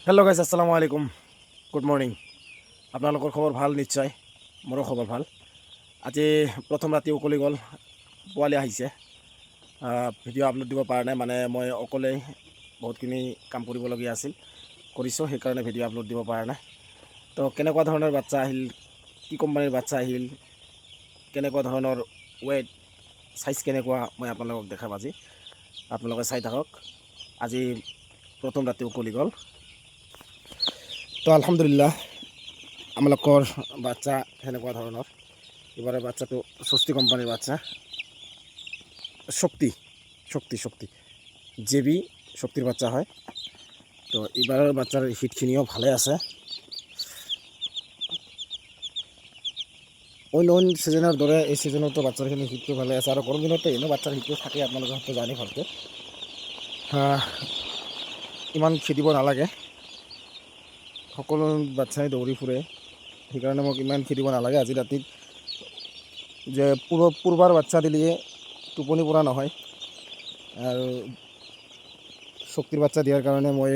Hello' guys, আসসালামু আলাইকুম, good morning. আপোনালোকৰ খবৰ ভাল? নিশ্চয় মোৰো খবৰ ভাল। আজি প্ৰথম ৰাতি উকলি গ'ল, পোৱালি আহিছে। ভিডিঅ' আপলোড দিব পৰা নাই, মানে মই অকলেই বহুতখিনি কাম কৰিবলগীয়া আছিল, কৰিছোঁ, সেইকাৰণে ভিডিঅ' আপলোড দিব পৰা নাই। তো কেনেকুৱা ধৰণৰ বাচ্চা আহিল, কি কোম্পানীৰ বাচ্চা আহিল, কেনেকুৱা ধৰণৰ ৱেট, চাইজ কেনেকুৱা, মই আপোনালোকক দেখাম আজি। আপোনালোকে চাই থাকক। আজি প্ৰথম ৰাতি উকলি গ'ল। তো আলহামদুলিল্লাহ আমালোকৰ বাচ্চা সেনেকুৱা ধৰণৰ। এবাৰে বাচ্চাটো স্বস্তি কোম্পানীৰ বাচ্চা, শক্তি শক্তি শক্তি জেবি শক্তিৰ বাচ্চা হয়। তো এবাৰৰ বাচ্চাৰ হিটখিনিও ভালে আছে। অন্য ছিজনৰ দৰে এই ছিজনতো বাচ্চাখিনি হিটটো ভালে আছে, আৰু গৰম দিনতো এনেও বাচ্চাৰ হিটটো থাকে, আপোনালোকে হয়তো জানি ভালকৈ। ইমান খেদিব নালাগে, সকলো বাচ্চাই দৌৰি ফুৰে, সেইকাৰণে মোক ইমান খেদিব নালাগে। আজি ৰাতিত যে পূৰ্বাৰ বাচ্চা দিলে টোপনি পৰা নহয়, আৰু শক্তিৰ বাচ্চা দিয়াৰ কাৰণে মই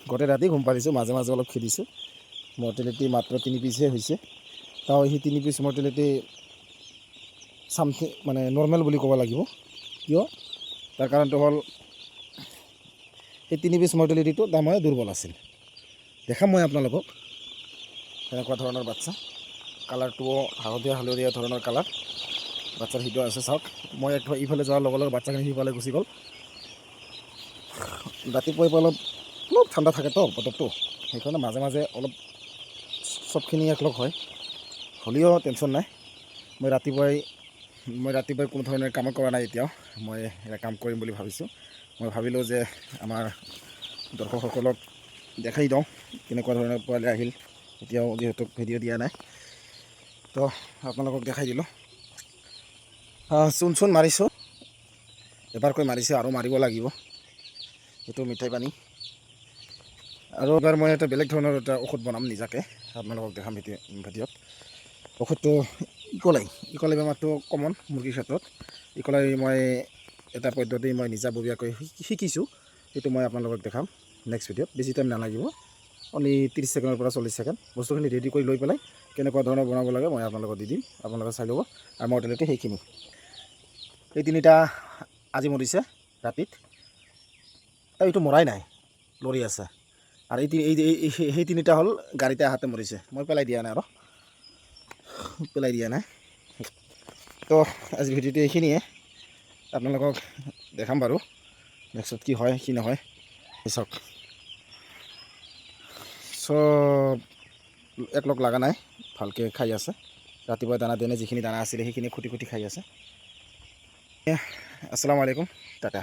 গোটেই ৰাতি ঘুম পাৰিছোঁ, মাজে মাজে অলপ খেদিছোঁ। মৰ্টেলিটি মাত্ৰ 3 পিচহে হৈছে, তাও সেই 3 পিচ মৰ্টেলিটি চামথিং মানে নৰ্মেল বুলি ক'ব লাগিব। কিয়? তাৰ কাৰণটো হ'ল সেই 3 পিচ মৰ্টেলিটিটো তাৰমানে দুৰ্বল আছিল। দেখাম মই আপোনালোকক এনেকুৱা ধৰণৰ বাচ্চা। কালাৰটোও হালধীয়া ধৰণৰ কালাৰ, বাচ্চাৰ হিটো আছে চাওক। মই ইফালে যোৱাৰ লগে লগে বাচ্চাখিনি সিফালে গুচি গ'ল। ৰাতিপুৱাই অলপ ঠাণ্ডা থাকেতো বতৰটো, সেইকাৰণে মাজে মাজে অলপ চবখিনি একলগ হয়, হ'লেও টেনশ্যন নাই। মই ৰাতিপুৱাই কোনো ধৰণৰ কাম কৰা নাই। এতিয়াও মই এটা কাম কৰিম বুলি ভাবিছোঁ। মই ভাবিলোঁ যে আমাৰ দৰ্শকসকলক দেখাই দিওঁ কেনেকুৱা ধৰণৰ পোৱালি আহিল। এতিয়াও যিহেতু ভিডিঅ' দিয়া নাই, তো আপোনালোকক দেখাই দিলোঁ। চূণ মাৰিছোঁ, এবাৰকৈ মাৰিছোঁ, আৰু মাৰিব লাগিব। এইটো মিঠাই পানী। আৰু এবাৰ মই এটা বেলেগ ধৰণৰ এটা ঔষধ বনাম নিজাকৈ, আপোনালোকক দেখাম ভিডিঅ'ত। ঔষধটো ইকলাই বেমাৰটো কমন মুৰ্গীৰ ক্ষেত্ৰত। ইকলাই মই এটা পদ্ধতি মই নিজাববীয়াকৈ শিকিছোঁ, সেইটো মই আপোনালোকক দেখাম নেক্সট ভিডিঅ'ত। বেছি টাইম নালাগিব, অনলি 30 ছেকেণ্ডৰ পৰা 40 ছেকেণ্ড। বস্তুখিনি ৰেডি কৰি লৈ পেলাই কেনেকুৱা ধৰণৰ বনাব লাগে মই আপোনালোকক দি দিম, আপোনালোকে চাই ল'ব। আৰু মৰ্টেলিটি সেইখিনি। এই 3টা আজি মৰিছে ৰাতিত, তাৰ এইটো মৰাই নাই, লৰি আছে। আৰু সেই 3টা হ'ল গাড়ীতে আহাতে মৰিছে, মই পেলাই দিয়া নাই। তো আজি ভিডিঅ'টো এইখিনিয়ে, আপোনালোকক দেখাম বাৰু নেক্সট কি হয় কি নহয়। চাওক চব একলগ লগা নাই, ভালকৈ খাই আছে। ৰাতিপুৱা দানা যিখিনি দানা আছিলে সেইখিনি খুটি খাই আছে। আসসালামু আলাইকুম, টাটা।